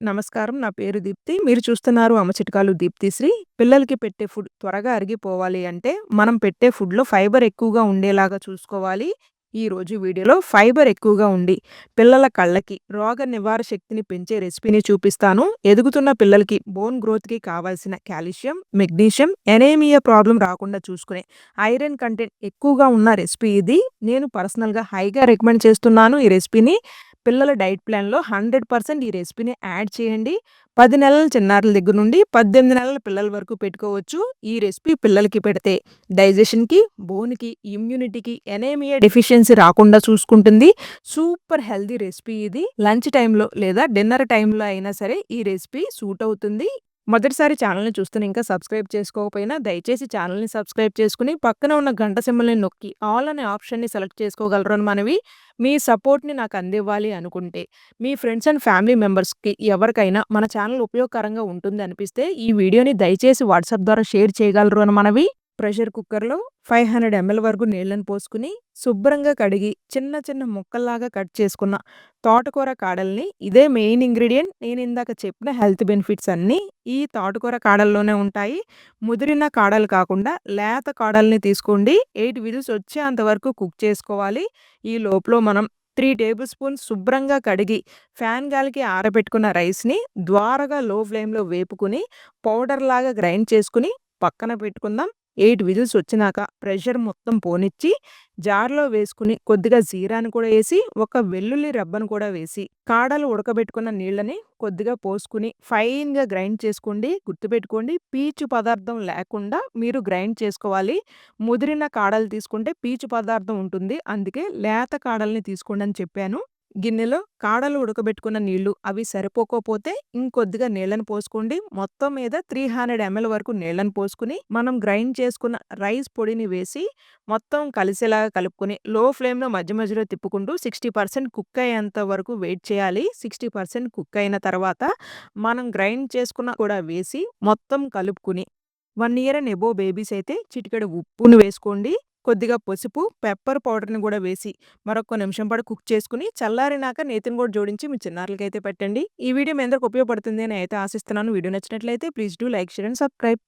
నమస్కారం. నా పేరు దీప్తి. మీరు చూస్తున్నారు అమ్మ చిట్కాలు దీప్తిశ్రీ. పిల్లలకి పెట్టే ఫుడ్ త్వరగా అరిగిపోవాలి అంటే, మనం పెట్టే ఫుడ్‌లో ఫైబర్ ఎక్కువగా ఉండేలాగా చూసుకోవాలి. ఈరోజు వీడియోలో ఫైబర్ ఎక్కువగా ఉండి, పిల్లల కళ్ళకి రోగ నివారణ శక్తిని పెంచే రెసిపీని చూపిస్తాను. ఎదుగుతున్న పిల్లలకి బోన్ గ్రోత్‌కి కావాల్సిన కాల్షియం, మెగ్నీషియం, ఎనీమియా ప్రాబ్లమ్ రాకుండా చూసుకునే ఐరన్ కంటెంట్ ఎక్కువగా ఉన్న రెసిపీ ఇది. నేను పర్సనల్‌గా హైగా రికమెండ్ చేస్తున్నాను ఈ రెసిపీని. పిల్లల డైట్ ప్లాన్‌లో 100% ఈ రెసిపీని యాడ్ చేయండి. 10 నెలల చిన్నారుల దగ్గర నుండి 18 నెలల పిల్లల వరకు పెట్టుకోవచ్చు. ఈ రెసిపీ పిల్లలకి పెడితే డైజెషన్‌కి, బోన్‌కి, ఇమ్యూనిటీకి, ఎనీమియా డెఫిషియన్సీ రాకుండా చూసుకుంటుంది. సూపర్ హెల్తీ రెసిపీ ఇది. లంచ్ టైమ్‌లో లేదా డిన్నర్ టైమ్‌లో అయినా సరే ఈ రెసిపీ సూట్ అవుతుంది. మొదటిసారి ఛానల్‌ని చూస్తున్న ఇంకా సబ్స్క్రైబ్ చేసుకోకపోయినా దయచేసి ఛానల్‌ని సబ్స్క్రైబ్ చేసుకొని పక్కన ఉన్న గంట సింబల్‌ని నొక్కి ఆల్ అనే ఆప్షన్‌ని సెలెక్ట్ చేసుకోగలరు అని మనవి. మీ సపోర్ట్‌ని నాకు అందివ్వాలి అనుకుంటే, మీ ఫ్రెండ్స్ అండ్ ఫ్యామిలీ మెంబర్స్‌కి ఎవరికైనా మన ఛానల్ ఉపయోగకరంగా ఉంటుంది అనిపిస్తే ఈ వీడియోని దయచేసి వాట్సాప్ ద్వారా షేర్ చేయగలరు అని మనవి. ప్రెషర్ కుక్కర్‌లో 500 ఎంఎల్ వరకు నీళ్ళని పోసుకొని, శుభ్రంగా కడిగి చిన్న చిన్న ముక్కల్లాగా కట్ చేసుకున్న తోటకూర కాడల్ని ఇదే మెయిన్ ఇంగ్రీడియెంట్. నేనిందాక చెప్పిన హెల్త్ బెనిఫిట్స్ అన్నీ ఈ తోటకూర కాడల్లోనే ఉంటాయి. ముదిరిన కాడలు కాకుండా లేత కాడల్ని తీసుకోండి. 8 విజిల్స్ వచ్చేంత వరకు కుక్ చేసుకోవాలి. ఈ లోపులో మనం 3 టేబుల్ స్పూన్స్ శుభ్రంగా కడిగి ఫ్యాన్ గాలికి ఆరబెట్టుకున్న రైస్‌ని ద్వారగా లో ఫ్లేమ్‌లో వేపుకొని పౌడర్‌లాగా గ్రైండ్ చేసుకొని పక్కన పెట్టుకుందాం. 8 విజిల్స్ వచ్చినాక ప్రెషర్ మొత్తం పోనిచ్చి జార్‌లో వేసుకొని కొద్దిగా జీరాని కూడా ఏసి, ఒక వెల్లుల్లి రెబ్బను కూడా వేసి, కాడలు ఉడకబెట్టుకున్న నీళ్ళని కొద్దిగా పోసుకొని ఫైన్‌గా గ్రైండ్ చేసుకోండి. గుర్తుపెట్టుకోండి, పీచు పదార్థం లేకుండా మీరు గ్రైండ్ చేసుకోవాలి. ముదిరిన కాడలు తీసుకుంటే పీచు పదార్థం ఉంటుంది. అందుకే లేత కాడల్ని తీసుకోండి అని చెప్పాను. గిన్నెలో కాడలు ఉడకబెట్టుకున్న నీళ్లు అవి సరిపోకపోతే ఇంకొద్దిగా నీళ్ళని పోసుకోండి. మొత్తం మీద 300 ఎంఎల్ వరకు నీళ్ళని పోసుకొని, మనం గ్రైండ్ చేసుకున్న రైస్ పొడిని వేసి మొత్తం కలిసేలాగా కలుపుకొని లో ఫ్లేమ్‌లో మధ్య మధ్యలో తిప్పుకుంటూ 60% కుక్ అయ్యేంత వరకు వెయిట్ చేయాలి. 60% కుక్ అయిన తర్వాత మనం గ్రైండ్ చేసుకున్న కూడా వేసి మొత్తం కలుపుకొని 1 ఇయర్ అండ్ అబోవ్ బేబీస్ అయితే చిటికెడు ఉప్పుని వేసుకోండి. కొద్దిగా పసుపు, పెప్పర్ పౌడర్‌ని కూడా వేసి మరొక్క నిమిషం పాటు కుక్ చేసుకొని చల్లారినాక నేతిని కూడా జోడించి మీ చిన్నారులకైతే పెట్టండి. ఈ వీడియో మీ అందరికి ఉపయోగపడుతుంది అని అయితే ఆశిస్తున్నాను. వీడియో నచ్చినట్లయితే please do like, share and subscribe.